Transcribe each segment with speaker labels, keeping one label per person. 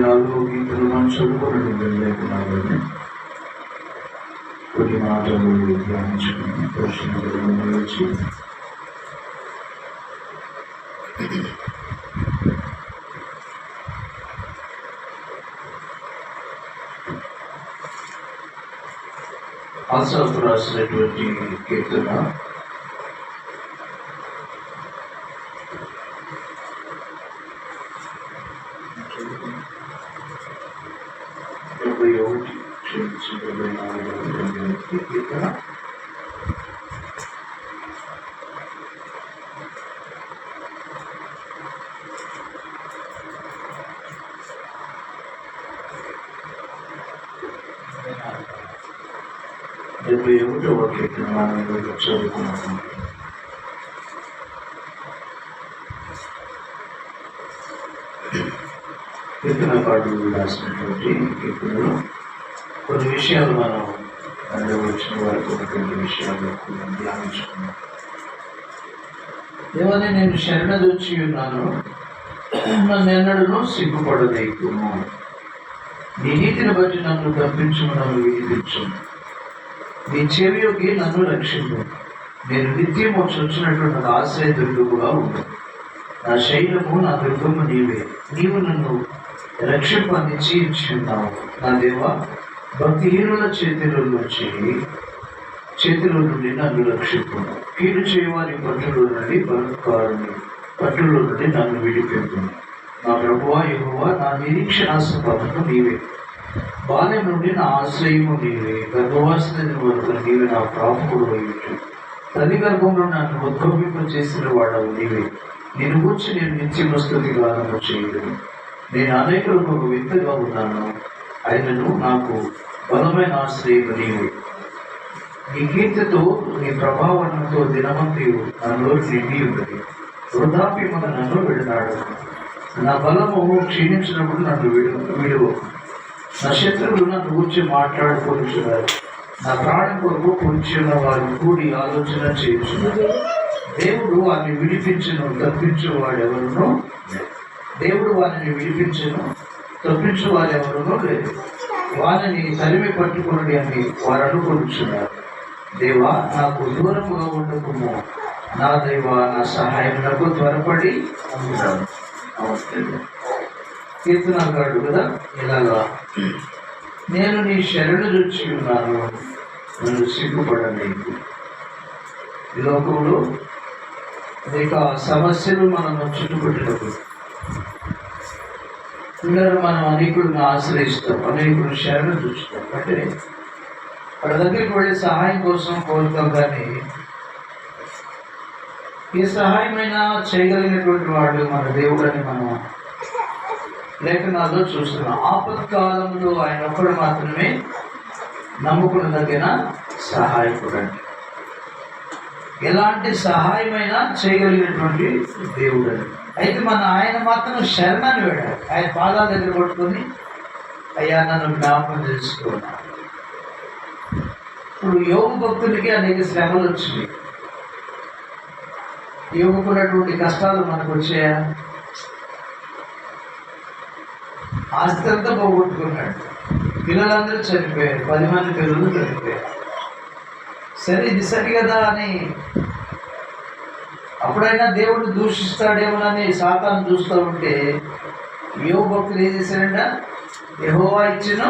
Speaker 1: నాలుగు గీతలు మనం చదువుకోవడం లేకున్నాను. కొన్ని మాటలు ధ్యానించుకుని ప్రశ్నలు వచ్చి ఆసాపు రాసినటువంటి కీర్తన 71 కీర్తన 71వ కీర్తన మనం చదువుకున్నాము. కీర్తనకారుడు రాసినటువంటి కీర్తనలో కొన్ని విషయాలు మనం వచ్చిన వారికి ఉన్నటువంటి విషయాలు ధ్యానించుకున్నాం. ఏమని నేను శరణదొచ్చి ఉన్నాను, నన్ను ఎన్నడూ సిగ్గుపడలేకుము. నీ నీతిని బట్టి నన్ను తప్పించుము, నన్ను విడిపించు. నీ చెవియోకి నన్ను రక్షించు. నేను నిత్యం వచ్చినటువంటి నాకు ఆశ్రయ దుర్గముగా ఉంది. నా శైలము నా దుర్గము నీవే. నీవు నన్ను రక్షింప నిశ్చయించున్నావు. నా దేవా, భక్తిహీనుల చేతిలో నుండి నన్ను రక్షింపు. కీడు చేయవారి పట్టులో నుండి బలత్కారుని పట్టులో నుండి నన్ను విడిపెట్టు. నా ప్రభువా యెహోవా, నా నిరీక్షణాస్పదము నీవే. బాల్యం నుండి నా ఆశ్రయము నీవే. గర్భవాసన వరకు నీవే నా ప్రాపకుడు అయ్యు. తల్లి గర్భంలో నన్ను ఉద్భవింప చేసిన వాడవు నీవే. నేను కూర్చి నేను నిత్యము స్తుతి గానము చేయను. నేను అనేకులకు ఒక వింతగా ఉన్నాను, ఆయనను నాకు బలమైన ఆశ్రయము నీవే. నీ కీర్తితో నీ ప్రభావంతో దినమంతయు నా నోరు నిండి ఉన్నది. వృద్ధాప్యమున నన్ను విడనాడు. నా బలము క్షీణించినప్పుడు నన్ను విడువు. నా శత్రువులు నన్ను గురించి మాట్లాడుకొనిచున్నారు. నా ప్రాణం కొరకు కూర్చున్న వారు కూడి ఆలోచన చేయుచున్నారు. దేవుడు వారిని విడిపించను, తప్పించు వాడెవరునో దేవుడు వారిని విడిపించను, తప్పించు వారెవరునో లేదు. వారిని తరిమి పట్టుకుని అని వారు అనుకుంటున్నారు. దేవా, నాకు దూరముగా ఉండకుము. నా దేవా, నా సహాయం నాకు త్వరపడి అందుతాను. కీర్తనకారుడు కదా ఇలాగా, నేను నీ శరణు రుచి ఉన్నాను, నన్ను సిగ్గుపడలేదు. ఈ లోకంలో అనేక సమస్యలు మనం చుట్టుపట్టినప్పుడు పిల్లలు మనం అనేకులను ఆశ్రయిస్తాం, అనేకులు శరణు చూస్తాం. అంటే వాళ్ళ దగ్గరికి వెళ్ళి సహాయం కోసం కోరుతాం. కానీ ఏ సహాయమైనా చేయగలిగినటువంటి వాడు మన దేవుడని మనం లేఖనాల్లో చూస్తున్నాం. ఆపత్కాలంలో ఆయన ఒక్కడు మాత్రమే నమ్ముకున్న దగ్గర సహాయకుడు. అంటే ఎలాంటి సహాయమైనా చేయగలిగినటువంటి దేవుడు అని. అయితే ఆయన మాత్రం శరణని వేడాడు. ఆయన పాదాల దగ్గర పట్టుకొని, అయ్యా నన్ను జ్ఞాపకం చేసుకున్నాను. ఇప్పుడు యోగ భక్తులకి అనేక శ్రమలు వచ్చినాయి. యోగుకున్నటువంటి కష్టాలు మనకు వచ్చాయా? ఆస్తి అంతా పోగొట్టుకున్నాడు. పిల్లలందరూ చనిపోయారు, 10 మంది పిల్లలు చనిపోయారు. సరే, ఇది సరి కదా అని అప్పుడైనా దేవుడు దూషిస్తాడేమోనని సాతాను చూస్తూ ఉంటే యోగ భక్తులు ఏం చేశారంట? యెహోవా ఇచ్చిన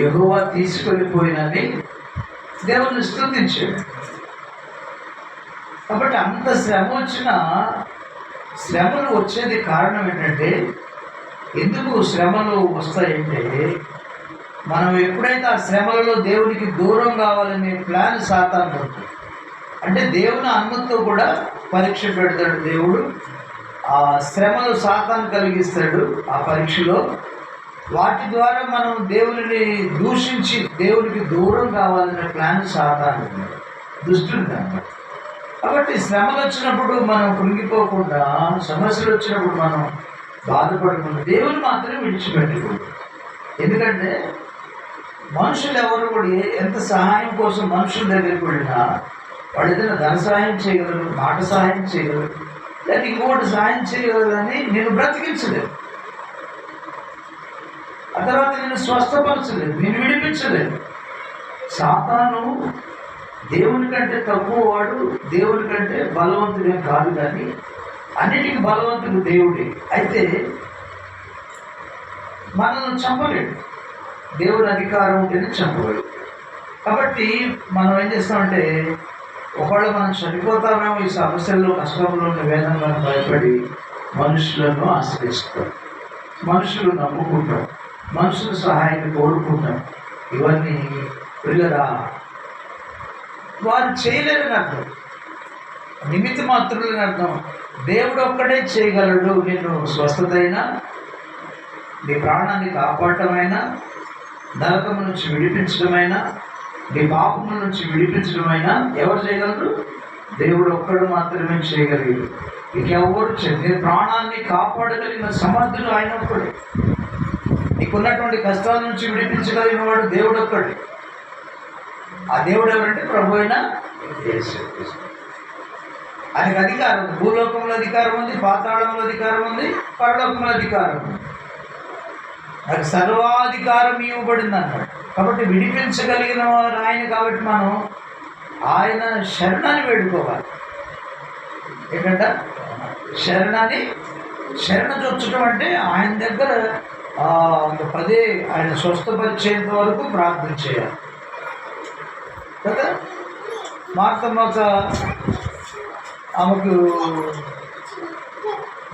Speaker 1: యెహోవా తీసుకెళ్ళిపోయినని దేవుడిని స్తుతించాడు. కాబట్టి అంత శ్రమ వచ్చినా, శ్రమలు వచ్చేది కారణం ఏంటంటే, ఎందుకు శ్రమలు వస్తాయంటే, మనం ఎప్పుడైతే ఆ శ్రమలలో దేవునికి దూరం కావాలనే ప్లాన్ సాతాను ఉంటుంది. అంటే దేవుని అనుమతితో కూడా పరీక్ష పెడతాడు దేవుడు. ఆ శ్రమలు సాతాను కలిగిస్తాడు. ఆ పరీక్షలో వాటి ద్వారా మనం దేవుని దూషించి దేవునికి దూరం కావాలనే ప్లాన్ సాతాను దుష్టుడు అన్నమాట. కాబట్టి శ్రమలు వచ్చినప్పుడు మనం కృంగిపోకుండా, సమస్యలు వచ్చినప్పుడు మనం బాధపడకుండా దేవుని మాత్రమే విడిచిపెట్టకూడదు. ఎందుకంటే మనుషులు ఎవరు కూడా ఎంత సహాయం కోసం మనుషుల దగ్గరికి వెళ్ళినా వాడు ఏదైనా ధన సహాయం చేయగలరు, మాట సహాయం చేయగలరు, లేదా ఇంకోటి సహాయం చేయగలరు, అని నేను బ్రతికించలేదు. ఆ తర్వాత నేను స్వస్థపరచలేదు, నేను విడిపించలేదు. సాతాను దేవుని కంటే తక్కువ వాడు, దేవుని కంటే బలవంతుడే కాదు, కానీ అన్నిటికీ బలవంతుడు దేవుడే. అయితే మనల్ని చంపలేడు, దేవుడి అధికారం ఉంటేనే చంపలేడు. కాబట్టి మనం ఏం చేస్తామంటే, ఒకవేళ మనం చనిపోతామేమో ఈ సమస్యల్లో, కష్టంలో, వేదనలో భయపడి మనుషులను ఆశ్రయిస్తాం, మనుషులు నమ్ముకుంటాం, మనుషుల సహాయాన్ని కోరుకుంటాం. ఇవన్నీ పిల్లరా వారు చేయలేరని అర్థం, నిమిత్త మాత్రులని అర్థం. దేవుడు ఒక్కడే చేయగలడు. నేను స్వస్థత అయినా, నీ ప్రాణాన్ని కాపాడటమైనా, నరకం నుంచి విడిపించడమైనా, నీ పాపముల నుంచి విడిపించడమైనా ఎవరు చేయగలరు? దేవుడు ఒక్కడు మాత్రమే చేయగలిగాడు. ఇంకెవరు నీ ప్రాణాన్ని కాపాడగలిగిన సమర్థులు ఆయన ఒక్కడే. నీకున్నటువంటి కష్టాల నుంచి విడిపించగలిగిన వాడు దేవుడు ఒక్కడే. ఆ దేవుడు ఎవరంటే ప్రభు అయిన యేసు. ఆయనకు అధికారం ఉంది. భూలోకంలో అధికారం ఉంది, పాతాళంలో అధికారం ఉంది, పరలోకంలో అధికారం ఉంది. నాకు సర్వాధికారం ఇవ్వబడింది అన్నాడు. కాబట్టి విడిపించగలిగిన వారు ఆయన. కాబట్టి మనం ఆయన శరణాన్ని వేడుకోవాలి. ఏంటంటే శరణ చొచ్చటం అంటే ఆయన దగ్గర పదే ఆయన స్వస్థపరిచేంత వరకు ప్రార్థన చేయాలి కదా. మార్తమ్మక ఆమెకు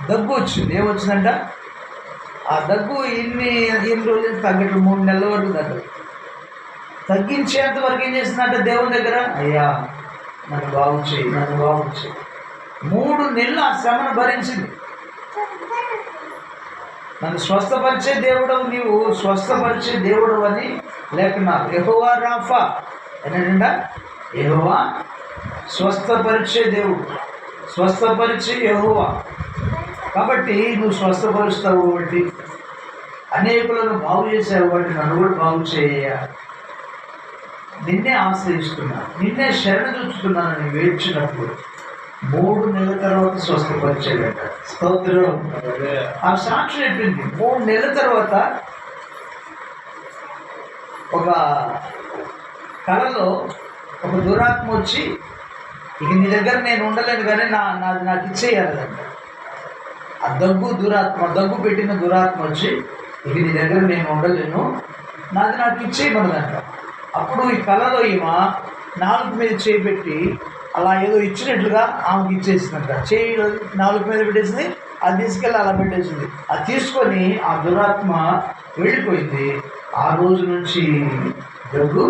Speaker 1: దగ్గు వచ్చింది. ఏమొచ్చిందంట? ఆ దగ్గు ఎన్ని రోజులు తగ్గట్టు 3 నెలల వరకు తగ్గదు. తగ్గించేంత వరకు ఏం చేసిందంటే దేవుని దగ్గర, అయ్యా నన్ను బాగు చేయి, నన్ను బాగు చేయి. 3 నెలలు ఆ శ్రమను భరించింది. నన్ను స్వస్థపరిచే దేవుడవు, నీవు స్వస్థపరిచే దేవుడవు అని లేకున్నావు. యెహోవా రాఫా ఏంటంట? యెహోవా స్వస్థపరిచే దేవుడు, స్వస్థపరిచే యెహోవా. కాబట్టి నువ్వు స్వస్థపరుస్తావు కాబట్టి, అనేకులను బాగు చేసావు కాబట్టి నన్ను కూడా బాగు చేయ. నిన్నే ఆశ్రయిస్తున్నాను, నిన్నే శరణ చూస్తున్నానని వేడ్చినప్పుడు 3 నెలల తర్వాత స్వస్థపరిచేదట. స్తోత్రం. ఆ సాక్షి చెప్పింది. 3 నెలల తర్వాత ఒక కళలో ఒక దురాత్మ వచ్చి, ఇక నీ దగ్గర నేను ఉండలేను కానీ నాది నాకు ఇచ్చేయాలంట. ఆ దగ్గు పెట్టిన దురాత్మ వచ్చి, ఇక నీ దగ్గర నేను ఉండలేను, నాది నాకు ఇచ్చేయమన్నదంట. అప్పుడు ఈ కళలో ఈమె నాలుగు మీద చేపెట్టి అలా ఏదో ఇచ్చినట్లుగా ఆమెకి ఇచ్చేసిందంట. చేయి నాలుగు మీద పెట్టేసింది, అది తీసుకెళ్ళి అలా పెట్టేసింది. అది తీసుకొని ఆ దురాత్మ వెళ్ళిపోయింది. ఆ రోజు నుంచి దగ్గు.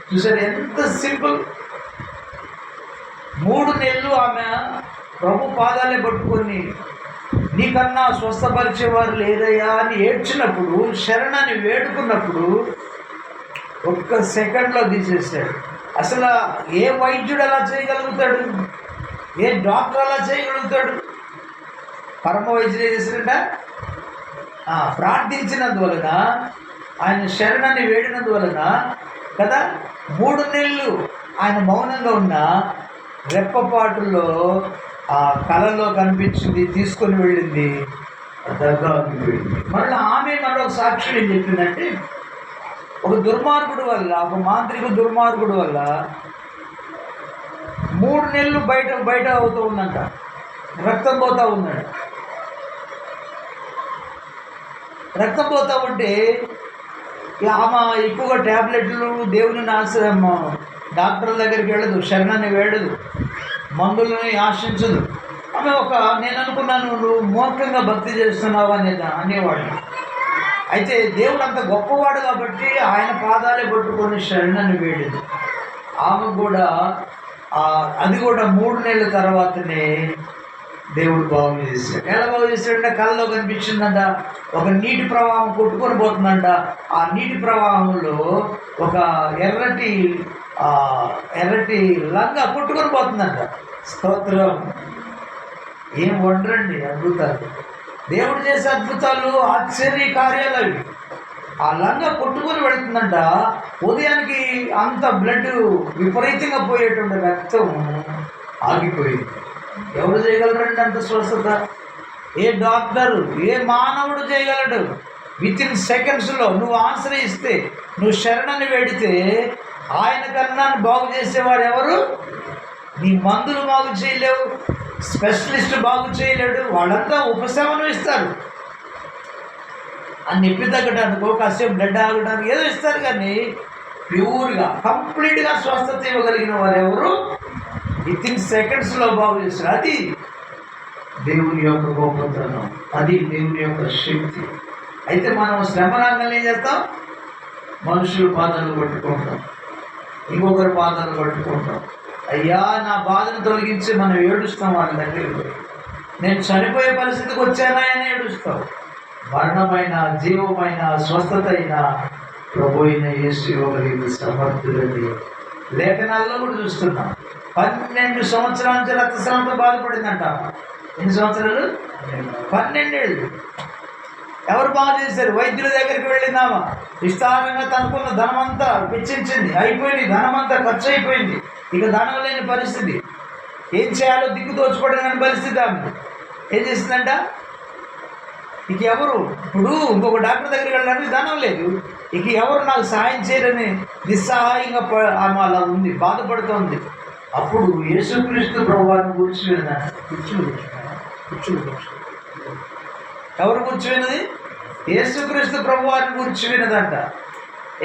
Speaker 1: చూసారు ఎంత సింపుల్. 3 నెలలు ఆమె ప్రభు పాదాలే పట్టుకొని, నీకన్నా స్వస్థపరిచేవారు లేదయ్యా అని ఏడ్చినప్పుడు, శరణాన్ని వేడుకున్నప్పుడు 1 సెకండ్లో తీసేసాడు. అసలు ఏ వైద్యుడు అలా చేయగలుగుతాడు? ఏ డాక్టర్ అలా చేయగలుగుతాడు? పరమ వైద్యుడు ఏం చేశాడంట? ప్రార్థించినందువలన, ఆయన శరణాన్ని వేడినందువలన కదా 3 నెలలు ఆయన మౌనంగా ఉన్న రెప్పపాటుల్లో ఆ కళలో కనిపించింది, తీసుకొని వెళ్ళింది, దగ్గర వెళ్ళింది. మళ్ళీ ఆమె మరొక సాక్షి ఏం చెప్పిందంటే, ఒక దుర్మార్గుడు వల్ల, ఒక మాంత్రిక దుర్మార్గుడు వల్ల 3 నెలలు బయట అవుతూ ఉందంట. రక్తం పోతూ ఉన్నాడు. రక్తం పోతూ ఉంటే ఆమె ఎక్కువగా ట్యాబ్లెట్లు, దేవుని డాక్టర్ల దగ్గరికి వెళ్ళదు, శరణాన్ని వేడదు, మందులని ఆశించదు. ఆమె నేను అనుకున్నాను నువ్వు మూర్ఖంగా భక్తి చేస్తున్నావు అనేవాడిని. అయితే దేవుడు అంత గొప్పవాడు కాబట్టి ఆయన పాదాలే పట్టుకొని శరణాన్ని వేడింది. ఆమె కూడా అది కూడా 3 నెలల తర్వాతనే దేవుడు బాగు చేశాడు. ఎలా బాగు చేశాడంటే, కళ్ళలో కనిపించిందంట, ఒక నీటి ప్రవాహం కొట్టుకొని పోతుందంట. ఆ నీటి ప్రవాహంలో ఒక ఎర్రటి లంగా కొట్టుకొని పోతుందంట. స్తోత్రం. ఏం వండరండి అద్భుతాలు! దేవుడు చేసే అద్భుతాలు, ఆశ్చర్య కార్యాలు అవి.
Speaker 2: ఆ లంగా కొట్టుకొని వెళుతుందంట. ఉదయానికి అంత బ్లడ్ విపరీతంగా పోయేటువంటి రక్తం ఆగిపోయింది. ఎవరు చేయగలరండి అంత స్వస్థత? ఏ డాక్టరు, ఏ మానవుడు చేయగలడు? విత్ ఇన్ సెకండ్స్లో నువ్వు ఆశ్రయిస్తే, నువ్వు శరణని వేడితే ఆయన కన్నా బాగు చేసేవాడు ఎవరు? నీ మందులు బాగు చేయలేవు, స్పెషలిస్ట్ బాగు చేయలేడు. వాళ్ళంతా ఉపశమనం ఇస్తారు, ఆ నొప్పి తగ్గడానికో కాసేపు బ్లడ్ ఆగడానికి ఏదో ఇస్తారు, కానీ ప్యూర్గా కంప్లీట్గా స్వస్థత ఇవ్వగలిగిన వారు ఎవరు? విత్ ఇన్ సెకండ్స్లో బాగు చేస్తారు. అది
Speaker 1: దేవుని యొక్క గొప్పతనం, అది దేవుని యొక్క శక్తి.
Speaker 2: అయితే మనం శ్రమ రాగానే ఏం చేస్తాం?
Speaker 1: మనుషుల పాదాలు పట్టుకుంటాం,
Speaker 2: ఇంకొకరి పాదాలు పట్టుకుంటాం. అయ్యా నా బాధను తొలగించి మనం ఏడుస్తాం వాళ్ళ దగ్గరికి పోయి. నేను చనిపోయే పరిస్థితికి వచ్చానా అని ఏడుస్తాం.
Speaker 1: మరణమైన, జీవమైన, స్వస్థత అయిన ప్రభు అయిన యేసు ఇవ్వగలిగిన సమర్థులని
Speaker 2: లేఖనాల్లో కూడా చూస్తున్నాం. 12 సంవత్సరాల నుంచి రక్తస్రావంతో బాధపడిందంట. ఎన్ని సంవత్సరాలు? 12 ఏళ్ళు. ఎవరు బాగా చేశారు? వైద్యుల దగ్గరికి వెళ్ళినామా విస్తారంగా తనుకున్న ధనమంతా వెచ్చించింది, అయిపోయింది, ధనమంతా ఖర్చు అయిపోయింది, ఇక ధనం లేని పరిస్థితి, ఏం చేయాలో దిక్కు తోచుకోవడం పరిస్థితి. ఆమె ఏం చేసిందంట? ఇక ఎవరు? ఇప్పుడు ఇంకొక డాక్టర్ దగ్గరికి వెళ్ళడానికి ధనం లేదు, ఇక ఎవరు నాకు సహాయం చేయరని నిస్సహాయంగా ఆమె అలా ఉంది, బాధపడుతోంది.
Speaker 1: అప్పుడు యేసుక్రీస్తు ప్రభువాన్ని కూర్చుని
Speaker 2: ఎవరు కూర్చోవినది? యేసుక్రీస్తు ప్రభువారిని గురించి వినదంట.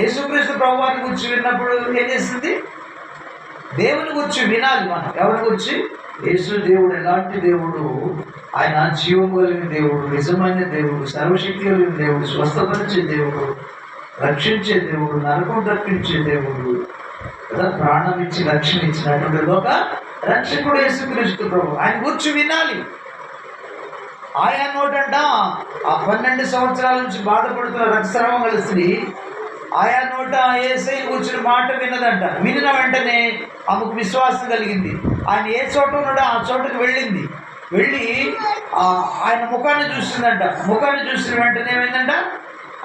Speaker 2: యేసుక్రీస్తు ప్రభువారిని గురించి విన్నప్పుడు ఏం చేస్తుంది? దేవుని గురించి వినాలి మనం. ఎవరి గురించి?
Speaker 1: యేసు దేవుడు ఎలాంటి దేవుడు? ఆయన జీవం కలిగిన దేవుడు, నిజమైన దేవుడు, సర్వశక్తి కలిగిన దేవుడు, స్వస్థపరిచే దేవుడు, రక్షించే దేవుడు, నరకం తప్పించే దేవుడు కదా, ప్రాణం ఇచ్చి రక్షణ ఇచ్చినటువంటి లోక రక్షకుడు యేసుక్రీస్తు ప్రభు. ఆయన గురించి వినాలి.
Speaker 2: ఆయా నోటంట ఆ 12 సంవత్సరాల నుంచి బాధపడుతున్న రక్తస్రావం గల స్త్రీ ఆయా నోట యేసయ్య కూర్చుని మాట విన్నదంట. వినిన వెంటనే ఆమెకు విశ్వాసం కలిగింది. ఆయన ఏ చోట ఉన్నాడో ఆ చోటుకు వెళ్ళింది. వెళ్ళి ఆయన ముఖాన్ని చూసిందంట. ముఖాన్ని చూసిన వెంటనే ఏమైందంట?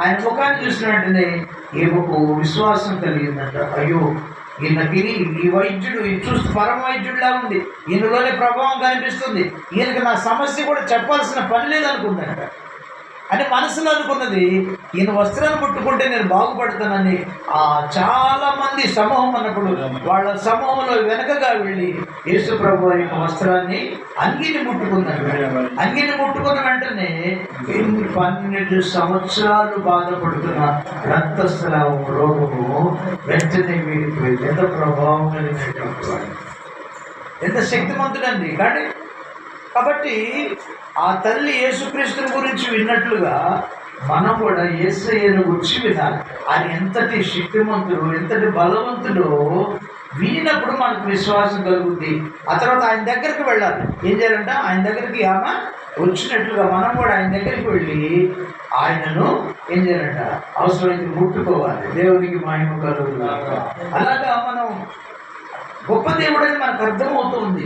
Speaker 2: ఆయన ముఖాన్ని చూసిన వెంటనే ఈమెకు విశ్వాసం కలిగిందంట. అయ్యో, ఈయనకి ఈ వైద్యుడు చూస్తూ పరమ వైద్యుడిలా ఉంది, ఈయనలోనే ప్రభావం కనిపిస్తుంది, ఈయనకి నా సమస్య కూడా చెప్పాల్సిన పని లేదనుకుందంట. అని మనసులో అనుకున్నది. ఈయన వస్త్రాన్ని ముట్టుకుంటే నేను బాగుపడతానని చాలామంది సమూహం అన్నప్పుడు వాళ్ళ సమూహంలో వెనకగా వెళ్ళి యేసు ప్రభు యొక్క వస్త్రాన్ని, అంగిని ముట్టుకుందంట. అంగిని ముట్టుకున్న వెంటనే 12 సంవత్సరాలు బాధపడుతున్న రక్తస్రావం రోగము వెంటనే వీడిపోయింది. ఎంత ప్రభావం కలిగినటువంటి, ఎంత శక్తిమంతుడండి. కానీ కాబట్టి ఆ తల్లి యేసుక్రీస్తుని గురించి విన్నట్లుగా మనం కూడా యేసయ్యను గురించి వినాలి. ఆయన ఎంతటి శక్తిమంతుడు, ఎంతటి బలవంతుడో వినినప్పుడు మనకు విశ్వాసం కలుగుద్ది. ఆ తర్వాత ఆయన దగ్గరికి వెళ్ళాలి. ఏం చేయాలంట? ఆయన దగ్గరికి ఆమె వచ్చినట్లుగా మనం కూడా ఆయన దగ్గరికి వెళ్ళి ఆయనను ఏం చేయాలంట? అవసరమైతే ముట్టుకోవాలి. దేవునికి మహిమ కలుగుతుంది. అలాగా మనం గొప్ప దేవుడని మనకు అర్థమవుతుంది.